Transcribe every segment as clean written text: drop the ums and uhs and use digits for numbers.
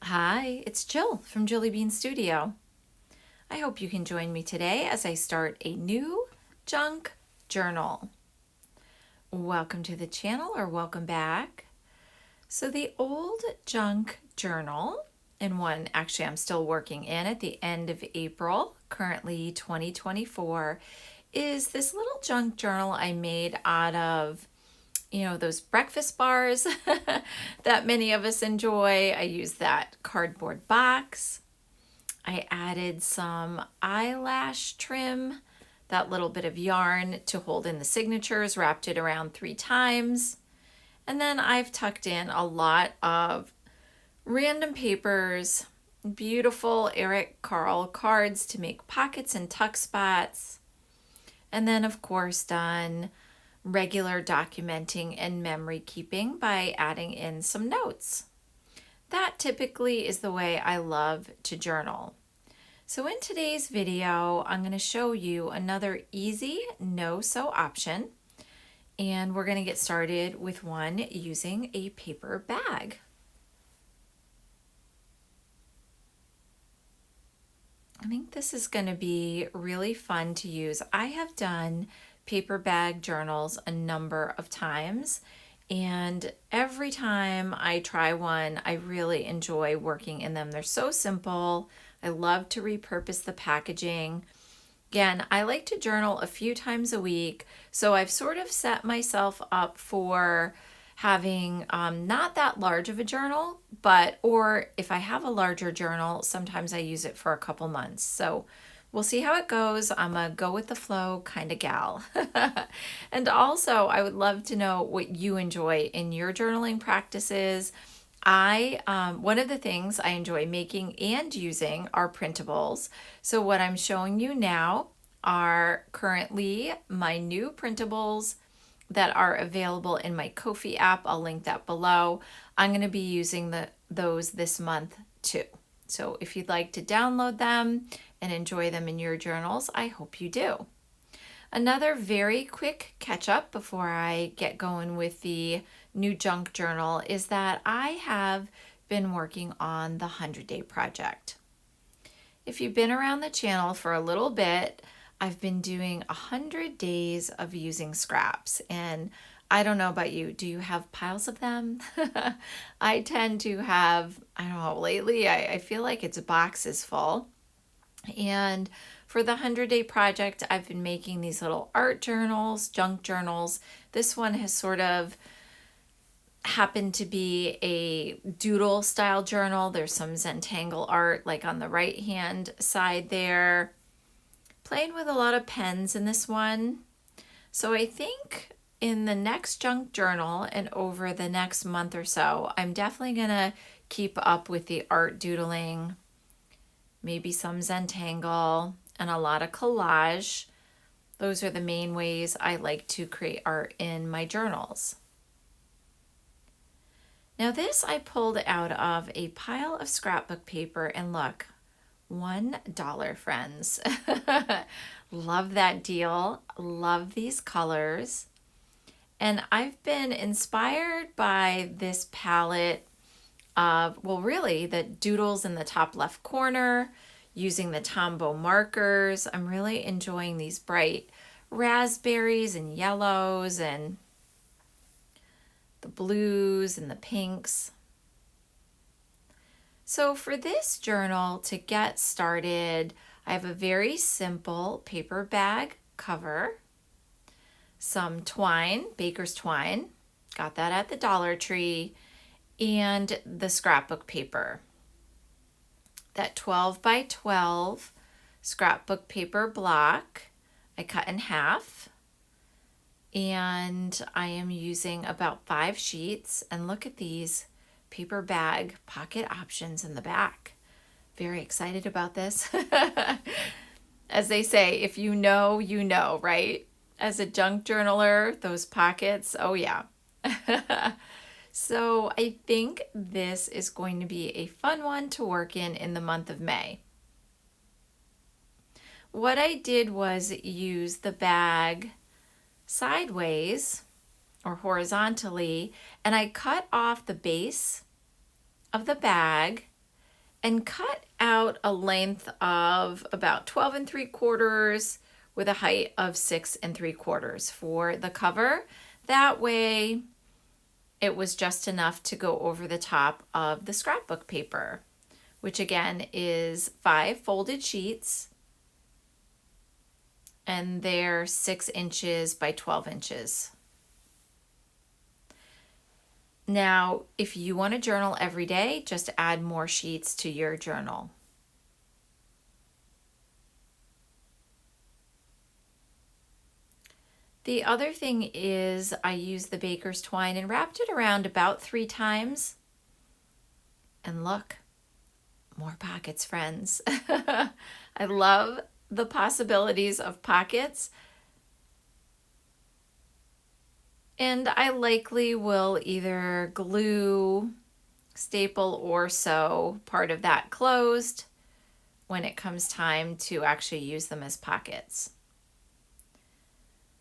Hi, it's Jill from Jilly Bean Studio. I hope you can join me today as I start a new junk journal. Welcome to the channel or welcome back. So the old junk journal, and one actually I'm still working in at the end of April, currently 2024, is this little junk journal I made out of those breakfast bars that many of us enjoy. I used that cardboard box. I added some eyelash trim, that little bit of yarn to hold in the signatures, wrapped it around 3 times. And then I've tucked in a lot of random papers, beautiful Eric Carle cards to make pockets and tuck spots. And then, of course, done regular documenting and memory keeping by adding in some notes. That typically is the way I love to journal. So in today's video, I'm going to show you another easy no-sew option, and we're going to get started with one using a paper bag. I think this is going to be really fun to use. I have done paper bag journals a number of times, and every time I try one, I really enjoy working in them. They're so simple. I love to repurpose the packaging. Again, I like to journal a few times a week, so I've sort of set myself up for having not that large of a journal, or if I have a larger journal, sometimes I use it for a couple months. So we'll see how it goes. I'm a go with the flow kind of gal. And also, I would love to know what you enjoy in your journaling practices. One of the things I enjoy making and using are printables. So what I'm showing you now are currently my new printables that are available in my Ko-fi app. I'll link that below. I'm going to be using those this month too. So if you'd like to download them and enjoy them in your journals, I hope you do. Another very quick catch up before I get going with the new junk journal is that I have been working on the 100-day project. If you've been around the channel for a little bit, I've been doing 100 days of using scraps, and I don't know about you. Do you have piles of them? I tend to have, I don't know, lately I feel like it's boxes full. And for the 100-day project, I've been making these little art journals, junk journals. This one has sort of happened to be a doodle style journal. There's some Zentangle art like on the right hand side there. Playing with a lot of pens in this one. So I think in the next junk journal and over the next month or so, I'm definitely gonna keep up with the art doodling, maybe some Zentangle, and a lot of collage. Those are the main ways I like to create art in my journals. Now this I pulled out of a pile of scrapbook paper, and look, $1, friends. Love that deal. Love these colors. And I've been inspired by this palette of, well, really the doodles in the top left corner, using the Tombow markers. I'm really enjoying these bright raspberries and yellows and the blues and the pinks. So for this journal, to get started, I have a very simple paper bag cover, some twine, baker's twine, got that at the Dollar Tree, and the scrapbook paper. That 12 by 12 scrapbook paper block I cut in half, and I am using about 5 sheets, and look at these paper bag pocket options in the back. Very excited about this. As they say, if you know, you know, right? As a junk journaler, those pockets, oh yeah. So I think this is going to be a fun one to work in the month of May. What I did was use the bag sideways or horizontally, and I cut off the base of the bag and cut out a length of about 12 3/4 with a height of 6 3/4 for the cover. That way it was just enough to go over the top of the scrapbook paper, which again is 5 folded sheets, and they're 6 inches by 12 inches. Now, if you want to journal every day, just add more sheets to your journal. The other thing is I used the baker's twine and wrapped it around about 3 times. And look, more pockets, friends. I love the possibilities of pockets. And I likely will either glue, staple, or sew part of that closed when it comes time to actually use them as pockets.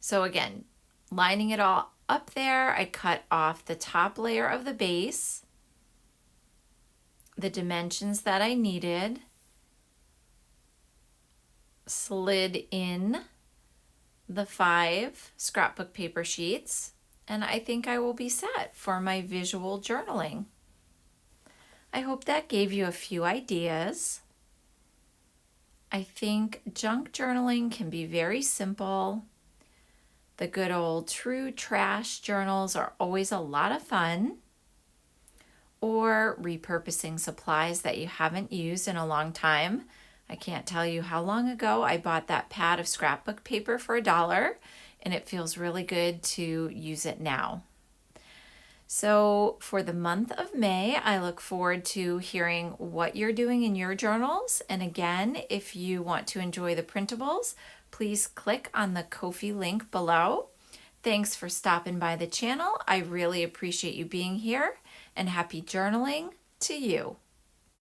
So again, lining it all up there, I cut off the top layer of the base, the dimensions that I needed, slid in the 5 scrapbook paper sheets, and I think I will be set for my visual journaling. I hope that gave you a few ideas. I think junk journaling can be very simple. The good old true trash journals are always a lot of fun. Or repurposing supplies that you haven't used in a long time. I can't tell you how long ago I bought that pad of scrapbook paper for $1, and it feels really good to use it now. So for the month of May, I look forward to hearing what you're doing in your journals. And again, if you want to enjoy the printables, please click on the Ko-fi link below. Thanks for stopping by the channel. I really appreciate you being here, and happy journaling to you.